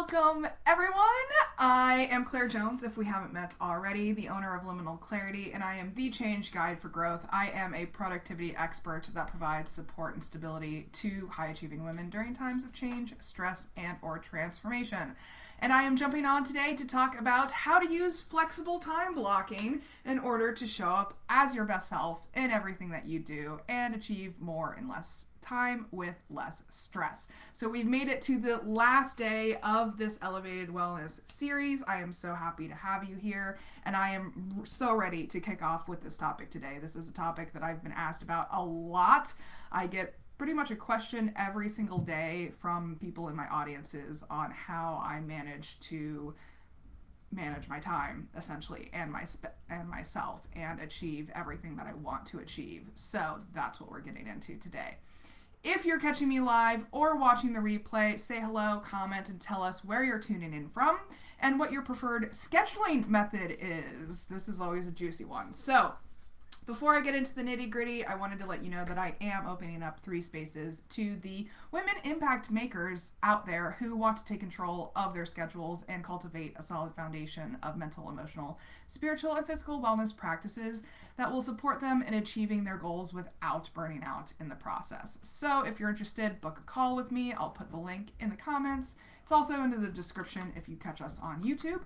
Welcome, everyone. I am Claire Jones, if we haven't met already, the owner of Liminal Clarity, and I am the Change Guide for Growth. I am a productivity expert that provides support and stability to high-achieving women during times of change, stress, and or transformation. And I am jumping on today to talk about how to use flexible time blocking in order to show up as your best self in everything that you do and achieve more in less time with less stress. So we've made it to the last day of this Elevated Wellness series. I am so happy to have you here, and I am so ready to kick off with this topic today. This is a topic that I've been asked about a lot. I get pretty much a question every single day from people in my audiences on how I manage to manage my time, essentially, and myself, and achieve everything that I want to achieve. So that's what we're getting into today. If you're catching me live or watching the replay, say hello, comment, and tell us where you're tuning in from and what your preferred scheduling method is. This is always a juicy one. So before I get into the nitty gritty, I wanted to let you know that I am opening up 3 spaces to the women impact makers out there who want to take control of their schedules and cultivate a solid foundation of mental, emotional, spiritual, and physical wellness practices that will support them in achieving their goals without burning out in the process. So if you're interested, book a call with me. I'll put the link in the comments. It's also in the description if you catch us on YouTube.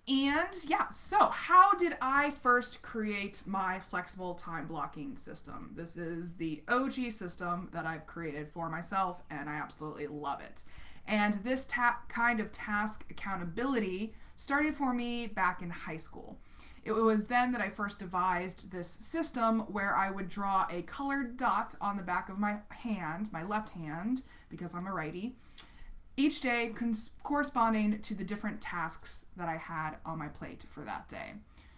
And yeah, so how did I first create my flexible time blocking system? This is the OG system that I've created for myself, and I absolutely love it. And this kind of task accountability started for me back in high school. It was then that I first devised this system where I would draw a colored dot on the back of my hand, my left hand, because I'm a righty, each day corresponding to the different tasks that I had on my plate for that day.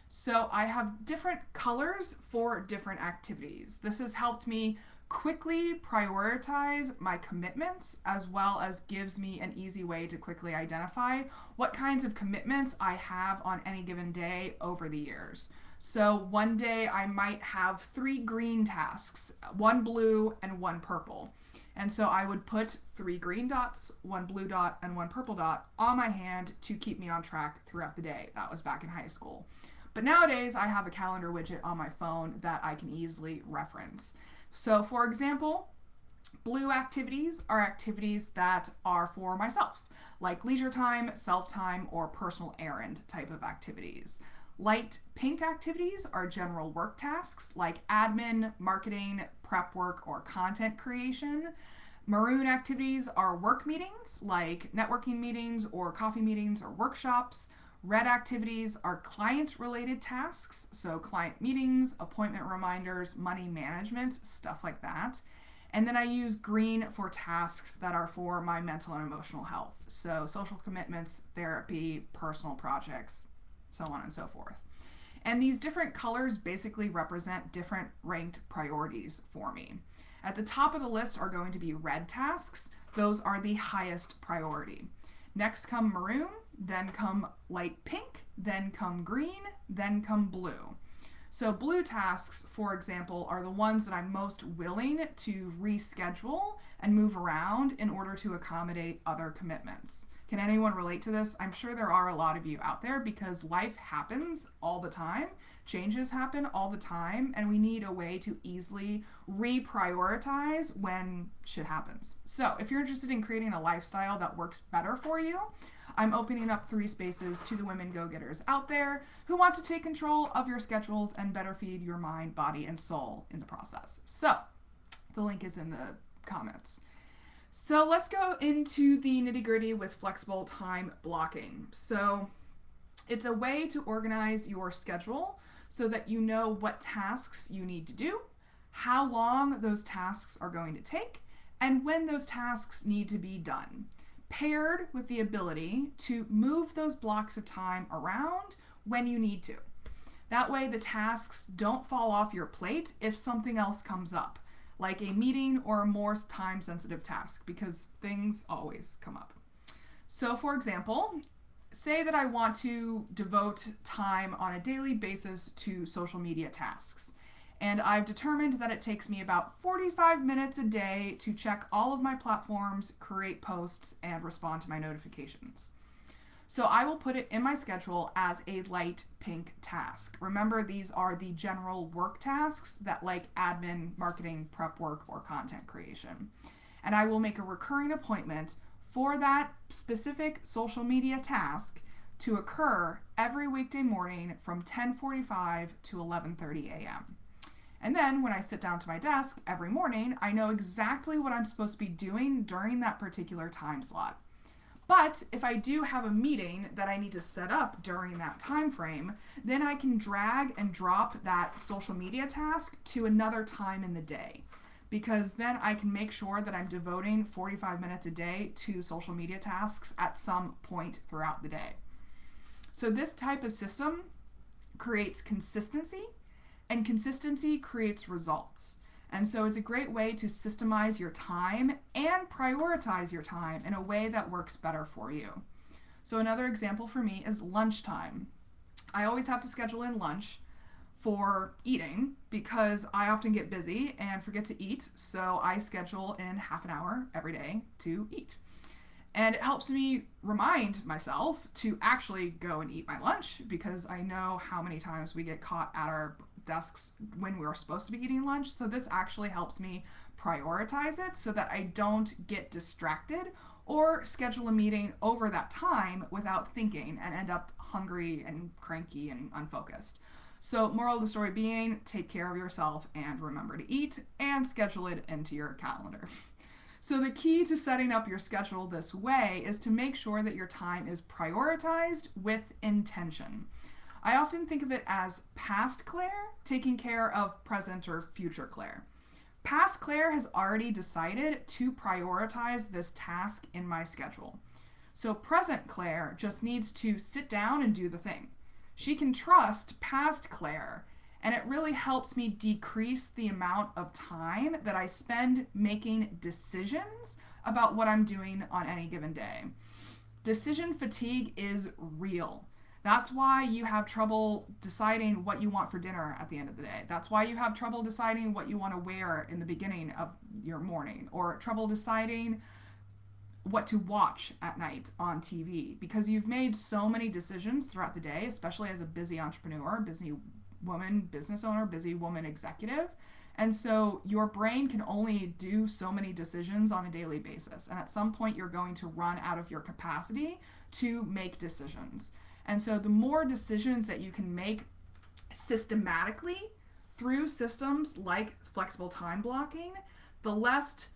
So I have different colors for different activities. This has helped me quickly prioritize my commitments, as well as gives me an easy way to quickly identify what kinds of commitments I have on any given day over the years. So one day I might have 3 green tasks, 1 blue and 1 purple. And so I would put 3 green dots, 1 blue dot, and 1 purple dot on my hand to keep me on track throughout the day. That was back in high school. But nowadays I have a calendar widget on my phone that I can easily reference. So for example, blue activities are activities that are for myself, like leisure time, self-time, or personal errand type of activities. Light pink activities are general work tasks like admin, marketing, prep work, or content creation. Maroon activities are work meetings like networking meetings or coffee meetings or workshops. Red activities are client-related tasks, so client meetings, appointment reminders, money management, stuff like that. And then I use green for tasks that are for my mental and emotional health, so social commitments, therapy, personal projects, so on and so forth. And these different colors basically represent different ranked priorities for me. At the top of the list are going to be red tasks. Those are the highest priority. Next come maroon, then come light pink, then come green, then come blue. So blue tasks, for example, are the ones that I'm most willing to reschedule and move around in order to accommodate other commitments. Can anyone relate to this? I'm sure there are a lot of you out there because life happens all the time. Changes happen all the time, and we need a way to easily reprioritize when shit happens. So if you're interested in creating a lifestyle that works better for you, I'm opening up 3 spaces to the women go-getters out there who want to take control of your schedules and better feed your mind, body, and soul in the process. So the link is in the comments. So let's go into the nitty-gritty with flexible time blocking. So it's a way to organize your schedule so that you know what tasks you need to do, how long those tasks are going to take, and when those tasks need to be done, paired with the ability to move those blocks of time around when you need to. That way the tasks don't fall off your plate if something else comes up, like a meeting or a more time-sensitive task, because things always come up. So for example, say that I want to devote time on a daily basis to social media tasks. And I've determined that it takes me about 45 minutes a day to check all of my platforms, create posts, and respond to my notifications. So I will put it in my schedule as a light pink task. Remember, these are the general work tasks that like admin, marketing, prep work, or content creation. And I will make a recurring appointment for that specific social media task to occur every weekday morning from 10:45 to 11:30 a.m. And then when I sit down to my desk every morning, I know exactly what I'm supposed to be doing during that particular time slot. But if I do have a meeting that I need to set up during that time frame, then I can drag and drop that social media task to another time in the day, because then I can make sure that I'm devoting 45 minutes a day to social media tasks at some point throughout the day. So this type of system creates consistency, and consistency creates results. And so it's a great way to systemize your time and prioritize your time in a way that works better for you. So another example for me is lunchtime. I always have to schedule in lunch for eating because I often get busy and forget to eat. So I schedule in half an hour every day to eat. And it helps me remind myself to actually go and eat my lunch, because I know how many times we get caught at our desks when we're supposed to be eating lunch. So this actually helps me prioritize it so that I don't get distracted or schedule a meeting over that time without thinking and end up hungry and cranky and unfocused. So moral of the story being, take care of yourself and remember to eat and schedule it into your calendar. So the key to setting up your schedule this way is to make sure that your time is prioritized with intention. I often think of it as past Claire taking care of present or future Claire. Past Claire has already decided to prioritize this task in my schedule. So present Claire just needs to sit down and do the thing. She can trust past Claire, and it really helps me decrease the amount of time that I spend making decisions about what I'm doing on any given day. Decision fatigue is real. That's why you have trouble deciding what you want for dinner at the end of the day. That's why you have trouble deciding what you want to wear in the beginning of your morning, or trouble deciding what to watch at night on TV, because you've made so many decisions throughout the day, especially as a busy entrepreneur, busy woman business owner, busy woman executive. And so your brain can only do so many decisions on a daily basis. And at some point, you're going to run out of your capacity to make decisions. And so the more decisions that you can make systematically through systems like flexible time blocking, the less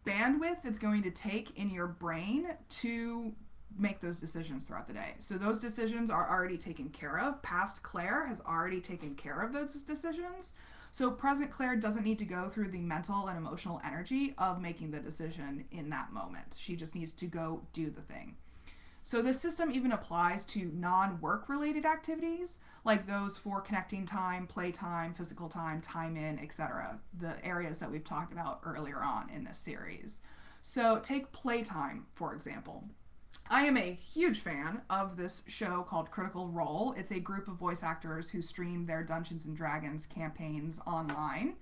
bandwidth it's going to take in your brain to make those decisions throughout the day. So those decisions are already taken care of. Past Claire has already taken care of those decisions. So present Claire doesn't need to go through the mental and emotional energy of making the decision in that moment. She just needs to go do the thing. So this system even applies to non-work related activities, like those for connecting time, playtime, physical time, time in, etc. The areas that we've talked about earlier on in this series. So take playtime, for example. I am a huge fan of this show called Critical Role. It's a group of voice actors who stream their Dungeons and Dragons campaigns online.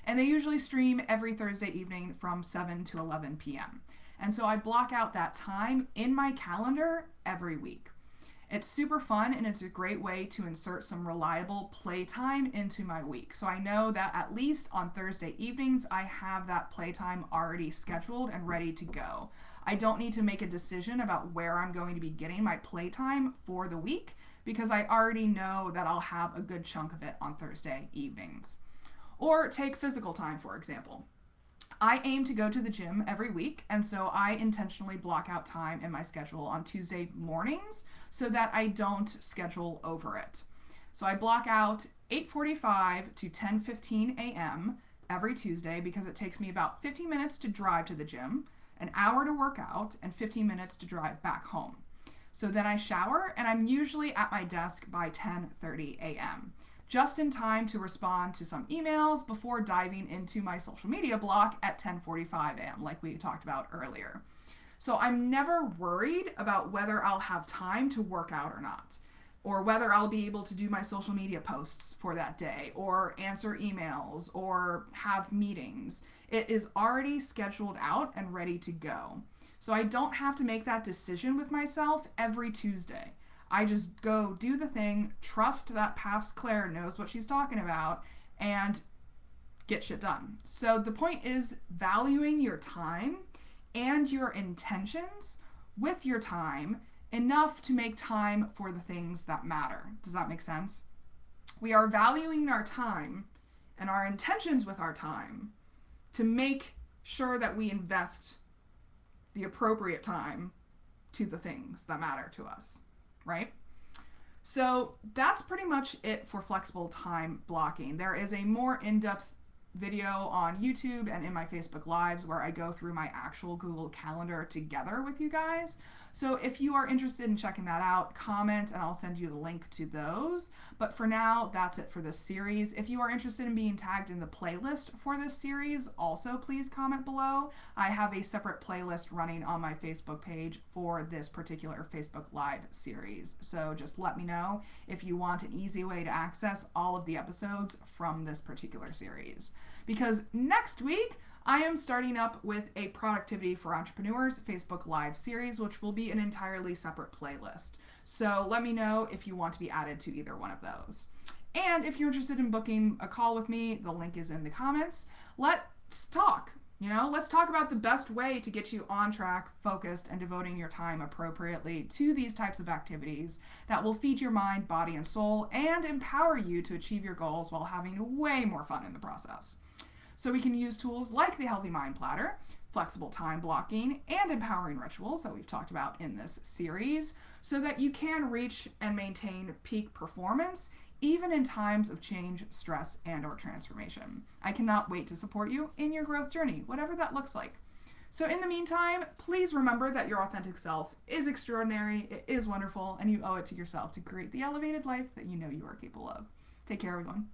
And they usually stream every Thursday evening from 7 to 11 p.m. And so I block out that time in my calendar every week. It's super fun, and it's a great way to insert some reliable playtime into my week. So I know that at least on Thursday evenings, I have that playtime already scheduled and ready to go. I don't need to make a decision about where I'm going to be getting my playtime for the week, because I already know that I'll have a good chunk of it on Thursday evenings. Or take physical time, for example. I aim to go to the gym every week, and so I intentionally block out time in my schedule on Tuesday mornings so that I don't schedule over it. So I block out 8:45 to 10:15 a.m. every Tuesday, because it takes me about 15 minutes to drive to the gym, an hour to work out, and 15 minutes to drive back home. So then I shower, and I'm usually at my desk by 10:30 a.m. just in time to respond to some emails before diving into my social media block at 10:45 a.m., like we talked about earlier. So I'm never worried about whether I'll have time to work out or not. or whether I'll be able to do my social media posts for that day, or answer emails, or have meetings. It is already scheduled out and ready to go. So I don't have to make that decision with myself every Tuesday. I just go do the thing, trust that past Claire knows what she's talking about, and get shit done. So the point is valuing your time and your intentions with your time enough to make time for the things that matter. Does that make sense? We are valuing our time and our intentions with our time to make sure that we invest the appropriate time to the things that matter to us, right? So that's pretty much it for flexible time blocking. There is a more in-depth video on YouTube and in my Facebook Lives where I go through my actual Google Calendar together with you guys. So if you are interested in checking that out, comment and I'll send you the link to those. But for now, that's it for this series. If you are interested in being tagged in the playlist for this series, also please comment below. I have a separate playlist running on my Facebook page for this particular Facebook Live series. So just let me know if you want an easy way to access all of the episodes from this particular series. Because next week, I am starting up with a Productivity for Entrepreneurs Facebook Live series, which will be an entirely separate playlist. So let me know if you want to be added to either one of those. And if you're interested in booking a call with me, the link is in the comments. Let's talk. Let's talk about the best way to get you on track, focused, and devoting your time appropriately to these types of activities that will feed your mind, body, and soul, and empower you to achieve your goals while having way more fun in the process. So we can use tools like the Healthy Mind Platter, flexible time blocking, and empowering rituals that we've talked about in this series so that you can reach and maintain peak performance even in times of change, stress, and or transformation. I cannot wait to support you in your growth journey, whatever that looks like. So in the meantime, please remember that your authentic self is extraordinary, it is wonderful, and you owe it to yourself to create the elevated life that you know you are capable of. Take care, everyone.